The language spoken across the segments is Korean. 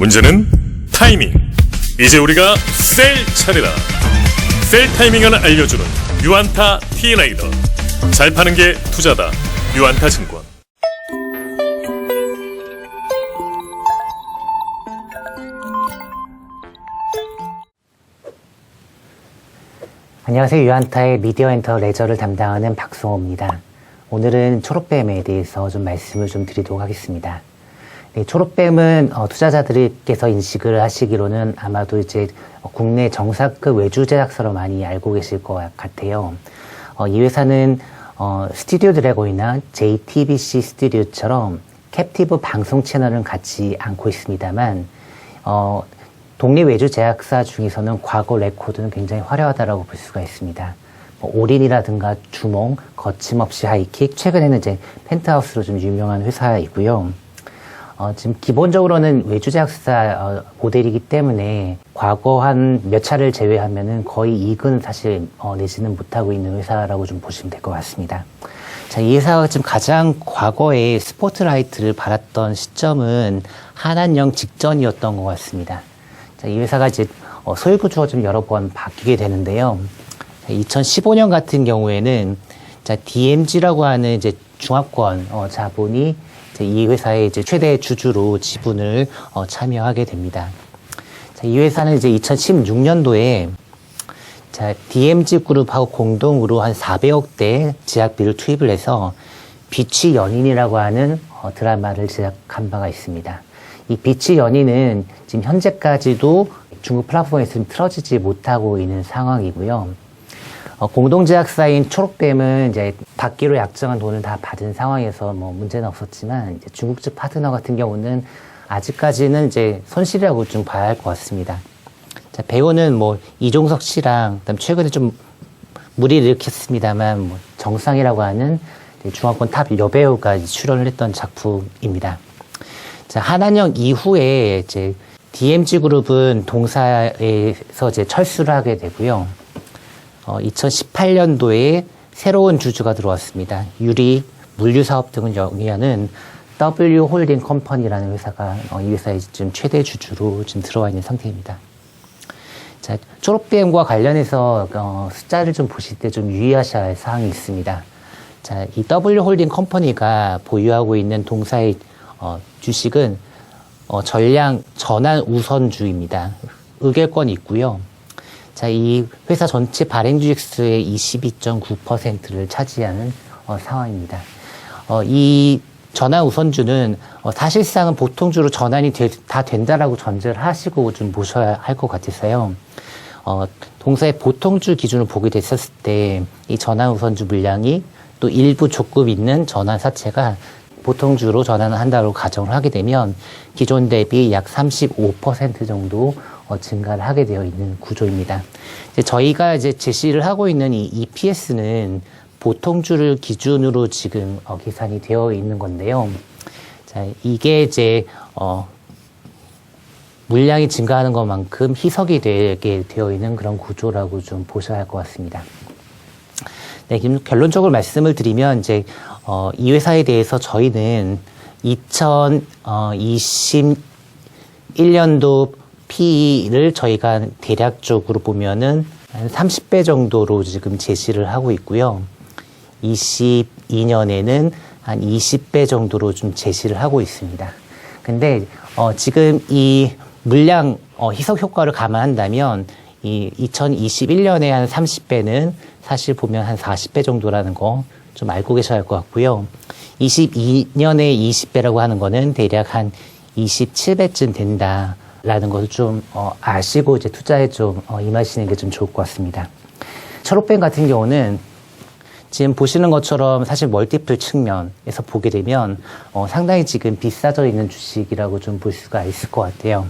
문제는 타이밍. 이제 우리가 셀 차례다. 셀 타이밍을 알려주는 유안타 T라이더. 잘 파는 게 투자다. 유안타 증권. 안녕하세요. 유안타의 미디어 엔터 레저를 담당하는 박성호입니다. 오늘은 초록뱀에 대해서 좀 말씀을 좀 드리도록 하겠습니다. 네, 초록뱀은 투자자들께서 인식을 하시기로는 아마도 이제 국내 정상급 외주 제작사로 많이 알고 계실 것 같아요. 이 회사는 스튜디오 드래곤이나 JTBC 스튜디오처럼 캡티브 방송 채널은 갖지 않고 있습니다만 독립 외주 제작사 중에서는 과거 레코드는 굉장히 화려하다라고 볼 수가 있습니다. 올인이라든가 주몽, 거침없이 하이킥, 최근에는 이제 펜트하우스로 좀 유명한 회사이고요. 지금 기본적으로는 외주 제작사 모델이기 때문에 과거 한 몇 차를 제외하면은 거의 이익은 사실 내지는 못하고 있는 회사라고 좀 보시면 될 것 같습니다. 자, 이 회사가 지금 가장 과거에 스포트라이트를 받았던 시점은 한한령 직전이었던 것 같습니다. 자, 이 회사가 이제 소유 구조가 좀 여러 번 바뀌게 되는데요. 2015년 같은 경우에는 자, DMG라고 하는 이제 중화권 자본이 이제 이 회사의 이제 최대 주주로 지분을 참여하게 됩니다. 자, 이 회사는 이제 2016년도에 자, DMG 그룹하고 공동으로 한 400억대 제작비를 투입을 해서 빛의 연인이라고 하는 드라마를 제작한 바가 있습니다. 이 빛의 연인은 지금 현재까지도 중국 플랫폼에서 좀 틀어지지 못하고 있는 상황이고요. 공동 제작사인 초록뱀은 이제 받기로 약정한 돈을 다 받은 상황에서 뭐 문제는 없었지만 이제 중국 측 파트너 같은 경우는 아직까지는 이제 손실이라고 좀 봐야 할 것 같습니다. 자, 배우는 뭐 이종석 씨랑 그다음 최근에 좀 무리를 일으켰습니다만 뭐 정상이라고 하는 중화권 탑 여배우가 출연을 했던 작품입니다. 자, 한한령 이후에 이제 DMG 그룹은 동사에서 이제 철수를 하게 되고요. 2018년도에 새로운 주주가 들어왔습니다. 유리, 물류 사업 등을 영위하는 W 홀딩 컴퍼니라는 회사가 이 회사의 지금 최대 주주로 지금 들어와 있는 상태입니다. 자, 초록뱀과 관련해서 숫자를 좀 보실 때 좀 유의하셔야 할 사항이 있습니다. 자, 이 W 홀딩 컴퍼니가 보유하고 있는 동사의 주식은 전량 전환 우선주입니다. 의결권이 있고요. 자, 이 회사 전체 발행 주식수의 22.9%를 차지하는 상황입니다. 이 전환 우선주는 사실상은 보통주로 전환이 다 된다라고 전제를 하시고 좀 보셔야 할 것 같아서요. 동사의 보통주 기준을 보게 됐었을 때 이 전환 우선주 물량이 또 일부 조금 있는 전환 사채가 보통주로 전환을 한다고 가정을 하게 되면 기존 대비 약 35% 정도 증가를 하게 되어 있는 구조입니다. 이제 저희가 이제 제시를 하고 있는 이 EPS는 보통주를 기준으로 지금 계산이 되어 있는 건데요. 자, 이게 이제 물량이 증가하는 것만큼 희석이 되게 되어 있는 그런 구조라고 좀 보셔야 할 것 같습니다. 네, 결론적으로 말씀을 드리면 이제 이 회사에 대해서 저희는 2021년도 PE를 저희가 대략적으로 보면은 한 30배 정도로 지금 제시를 하고 있고요. 22년에는 한 20배 정도로 좀 제시를 하고 있습니다. 근데 지금 이 물량 희석 효과를 감안한다면 이 2021년에 한 30배는 사실 보면 한 40배 정도라는 거 좀 알고 계셔야 할 것 같고요. 22년에 20배라고 하는 거는 대략 한 27배쯤 된다라는 것을 좀 아시고 이제 투자에 좀 임하시는 게 좀 좋을 것 같습니다. 초록뱀 같은 경우는 지금 보시는 것처럼 사실 멀티플 측면에서 보게 되면 상당히 지금 비싸져 있는 주식이라고 좀 볼 수가 있을 것 같아요.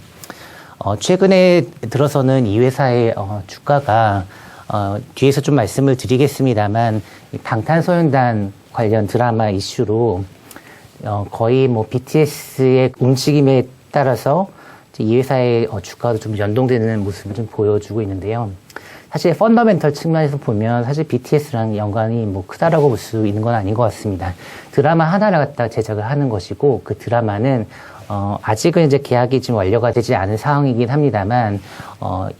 최근에 들어서는 이 회사의 주가가 뒤에서 좀 말씀을 드리겠습니다만 방탄소년단 관련 드라마 이슈로 거의 뭐 BTS의 움직임에 따라서 이 회사의 주가도 좀 연동되는 모습을 좀 보여주고 있는데요. 사실 펀더멘털 측면에서 보면 사실 BTS랑 연관이 뭐 크다라고 볼 수 있는 건 아닌 것 같습니다. 드라마 하나를 갖다 제작을 하는 것이고 그 드라마는 아직은 이제 계약이 지금 완료가 되지 않은 상황이긴 합니다만,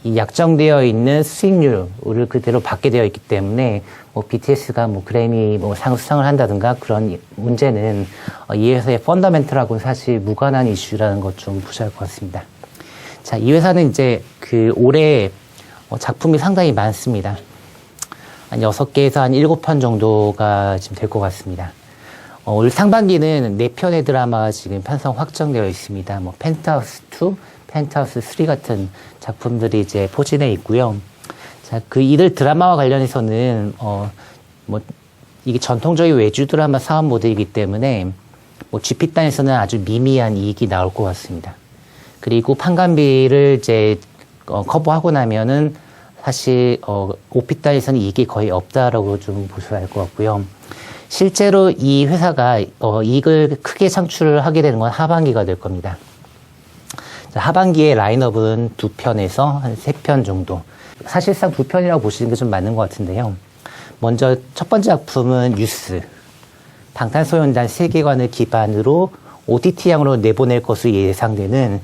이 약정되어 있는 수익률을 그대로 받게 되어 있기 때문에, BTS가 그래미 수상을 한다든가 그런 문제는 이 회사의 펀더멘털하고는 사실 무관한 이슈라는 것 좀 보셔야 할 것 같습니다. 자, 이 회사는 이제 올해 작품이 상당히 많습니다. 한 6개에서 한 7편 정도가 지금 될 것 같습니다. 올 상반기는 4편의 드라마가 지금 편성 확정되어 있습니다. 펜트하우스 2, 펜트하우스 3 같은 작품들이 이제 포진해 있고요. 자, 이들 드라마와 관련해서는, 이게 전통적인 외주 드라마 사업 모델이기 때문에, GP단에서는 아주 미미한 이익이 나올 것 같습니다. 그리고 판관비를 이제, 커버하고 나면은, 사실, OP단에서는 이익이 거의 없다라고 좀 보셔야 할 것 같고요. 실제로 이 회사가 이익을 크게 창출을 하게 되는 건 하반기가 될 겁니다. 자, 하반기에 라인업은 2편에서 한 3편 정도. 사실상 2편이라고 보시는 게 좀 맞는 것 같은데요. 먼저 첫 번째 작품은 뉴스. 방탄소년단 세계관을 기반으로 OTT향으로 내보낼 것으로 예상되는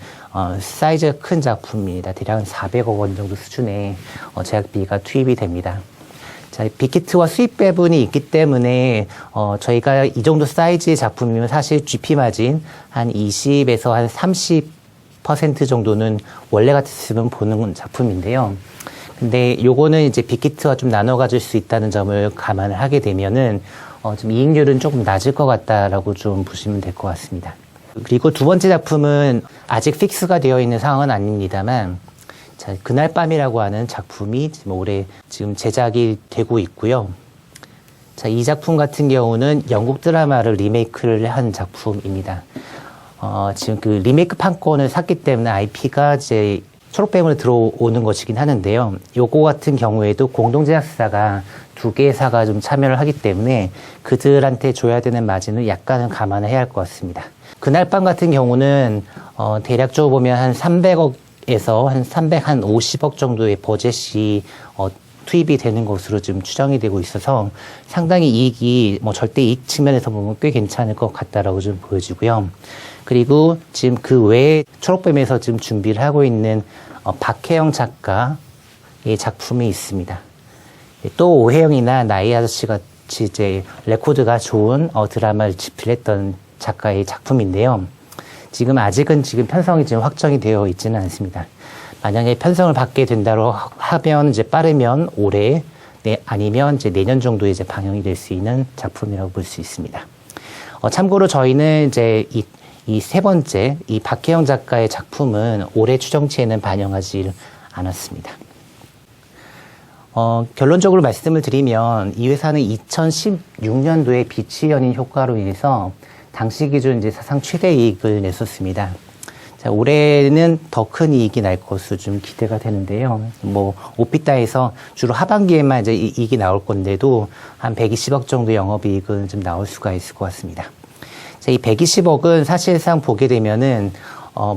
사이즈가 큰 작품입니다. 대략 400억 원 정도 수준의 제작비가 투입이 됩니다. 자, 빅히트와 수입 배분이 있기 때문에 저희가 이 정도 사이즈의 작품이면 사실 GP 마진 한 20에서 한 30% 정도는 원래 같았으면 보는 작품인데요. 근데 요거는 이제 빅히트와 좀 나눠 가질 수 있다는 점을 감안을 하게 되면은 좀 이익률은 조금 낮을 것 같다라고 좀 보시면 될 것 같습니다. 그리고 두 번째 작품은 아직 픽스가 되어 있는 상황은 아닙니다만, 자, 그날 밤이라고 하는 작품이 지금 올해 지금 제작이 되고 있고요. 자, 이 작품 같은 경우는 영국 드라마를 리메이크를 한 작품입니다. 지금 리메이크 판권을 샀기 때문에 IP가 이제 초록뱀으로 들어오는 것이긴 하는데요. 요거 같은 경우에도 공동제작사가 2개의 사가 좀 참여를 하기 때문에 그들한테 줘야 되는 마진을 약간은 감안을 해야 할 것 같습니다. 그날 밤 같은 경우는, 대략적으로 보면 한 300억에서 한 350억 정도의 버젯이, 투입이 되는 것으로 지금 추정이 되고 있어서 상당히 이익이, 절대 이익 측면에서 보면 꽤 괜찮을 것 같다라고 좀 보여지고요. 그리고 지금 그 외에 초록뱀에서 지금 준비를 하고 있는, 박혜영 작가의 작품이 있습니다. 또 오혜영이나 나이 아저씨 같이 이제 레코드가 좋은 드라마를 집필했던 작가의 작품인데요. 지금 아직은 편성이 지금 확정이 되어 있지는 않습니다. 만약에 편성을 받게 된다고 하면 이제 빠르면 올해, 아니면 이제 내년 정도에 이제 방영이 될 수 있는 작품이라고 볼 수 있습니다. 참고로 저희는 이제 이 세 번째, 이 박혜영 작가의 작품은 올해 추정치에는 반영하지 않았습니다. 결론적으로 말씀을 드리면 이 회사는 2016년도에 빛이 연인 효과로 인해서 당시 기준 이제 사상 최대 이익을 냈었습니다. 자, 올해는 더 큰 이익이 날 것으로 좀 기대가 되는데요. 오피따에서 주로 하반기에만 이제 이익이 나올 건데도 한 120억 정도 영업이익은 좀 나올 수가 있을 것 같습니다. 자, 이 120억은 사실상 보게 되면은,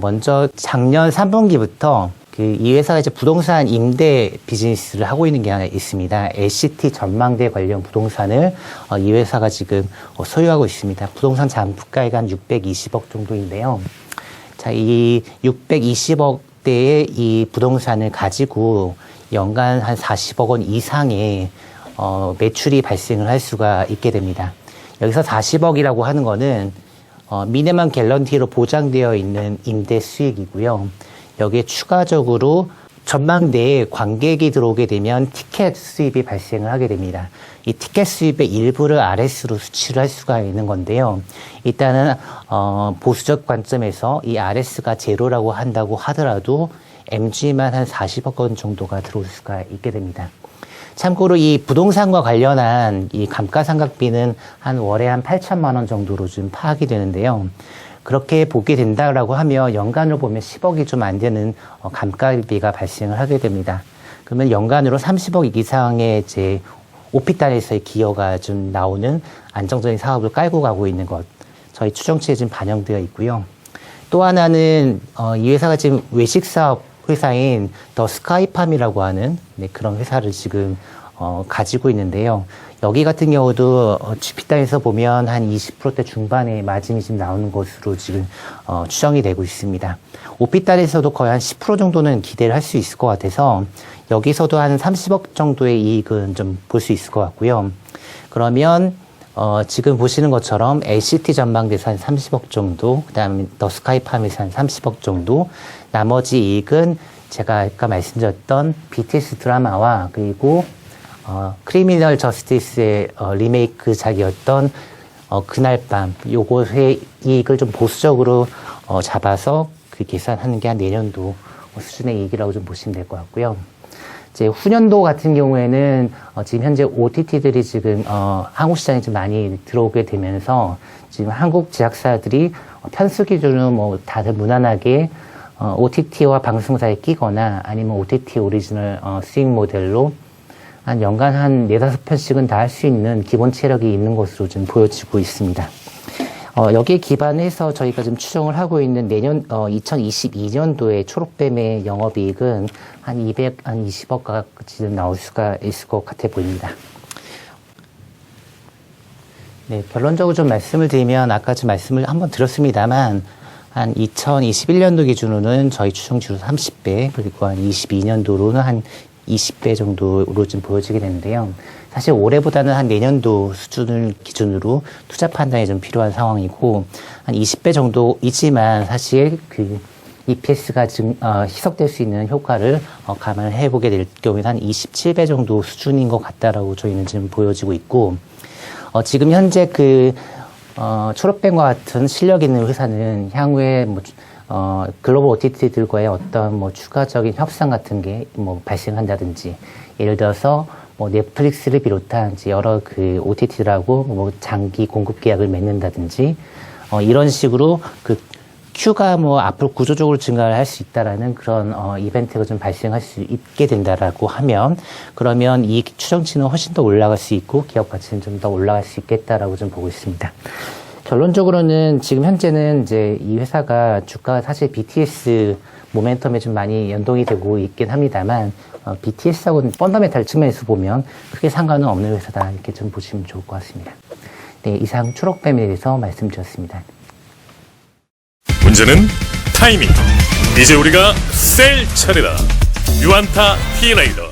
먼저 작년 3분기부터 이 회사가 이제 부동산 임대 비즈니스를 하고 있는 게 하나 있습니다. LCT 전망대 관련 부동산을 이 회사가 지금 소유하고 있습니다. 부동산 잔품가액 한 620억 정도인데요. 자, 이 620억대의 이 부동산을 가지고 연간 한 40억 원 이상의 매출이 발생을 할 수가 있게 됩니다. 여기서 40억이라고 하는 거는 미니멈 갤런티로 보장되어 있는 임대 수익이고요. 여기에 추가적으로 전망대에 관객이 들어오게 되면 티켓 수입이 발생을 하게 됩니다. 이 티켓 수입의 일부를 RS로 수치를 할 수가 있는 건데요. 일단은 보수적 관점에서 이 RS가 제로라고 한다고 하더라도 MG만 한 40억 원 정도가 들어올 수가 있게 됩니다. 참고로 이 부동산과 관련한 이 감가상각비는 한 월에 한 8천만 원 정도로 좀 파악이 되는데요. 그렇게 보게 된다라고 하면 연간으로 보면 10억이 좀 안 되는 감가비가 발생을 하게 됩니다. 그러면 연간으로 30억 이상의 이제 오피탈에서의 기여가 좀 나오는 안정적인 사업을 깔고 가고 있는 것, 저희 추정치에 지금 반영되어 있고요. 또 하나는 이 회사가 지금 외식 사업 회사인 더 스카이팜이라고 하는 그런 회사를 지금 가지고 있는데요. 여기 같은 경우도 주피단에서 보면 한 20%대 중반의 마진이 지금 나오는 것으로 지금 추정이 되고 있습니다. 오피단에서도 거의 한 10% 정도는 기대를 할 수 있을 것 같아서 여기서도 한 30억 정도의 이익은 좀 볼 수 있을 것 같고요. 그러면 지금 보시는 것처럼 LCT 전망대에서 한 30억 정도, 그 다음에 더 스카이팜에서 한 30억 정도, 나머지 이익은 제가 아까 말씀드렸던 BTS 드라마와 그리고 크리미널 저스티스의 리메이크작이었던 그날 밤, 요것의 이익을 좀 보수적으로 잡아서 그 계산하는 게 한 내년도 수준의 이익이라고 좀 보시면 될 것 같고요. 이제 후년도 같은 경우에는 지금 현재 OTT들이 지금 한국 시장에 좀 많이 들어오게 되면서 지금 한국 제작사들이 편수 기준으로 뭐 다들 무난하게 OTT와 방송사에 끼거나 아니면 OTT 오리지널 수익 모델로 한 연간 한 4-5편씩은 다 할 수 있는 기본 체력이 있는 것으로 좀 보여지고 있습니다. 여기에 기반해서 저희가 지금 추정을 하고 있는 내년 2022년도에 초록뱀의 영업이익은 한 220억 가까이 나올 수가 있을 것 같아 보입니다. 네, 결론적으로 좀 말씀을 드리면 아까 좀 말씀을 한번 드렸습니다만 한 2021년도 기준으로는 저희 추정치로 30배 그리고 한 22년도로는 한 20배 정도로 좀 보여지게 되는데요. 사실 올해보다는 한 내년도 수준을 기준으로 투자 판단이 좀 필요한 상황이고 한 20배 정도이지만 사실 그 EPS가 희석될 수 있는 효과를 감안을 해보게 될 경우에는 한 27배 정도 수준인 것 같다라고 저희는 지금 보여지고 있고 지금 현재 초록뱀과 같은 실력 있는 회사는 향후에 글로벌 OTT들과의 어떤 추가적인 협상 같은 게 발생한다든지, 예를 들어서 넷플릭스를 비롯한 여러 OTT들하고 장기 공급 계약을 맺는다든지, 이런 식으로 큐가 앞으로 구조적으로 증가를 할 수 있다라는 그런 이벤트가 좀 발생할 수 있게 된다라고 하면, 그러면 이 추정치는 훨씬 더 올라갈 수 있고 기업 가치는 좀 더 올라갈 수 있겠다라고 좀 보고 있습니다. 결론적으로는 지금 현재는 이제 이 회사가 주가가 사실 BTS 모멘텀에 좀 많이 연동이 되고 있긴 합니다만, BTS하고는 펀더멘탈 측면에서 보면 크게 상관은 없는 회사다, 이렇게 좀 보시면 좋을 것 같습니다. 네, 이상 초록뱀에 대해서 말씀드렸습니다. 문제는 타이밍. 이제 우리가 셀 차례다. 유안타 T레이더.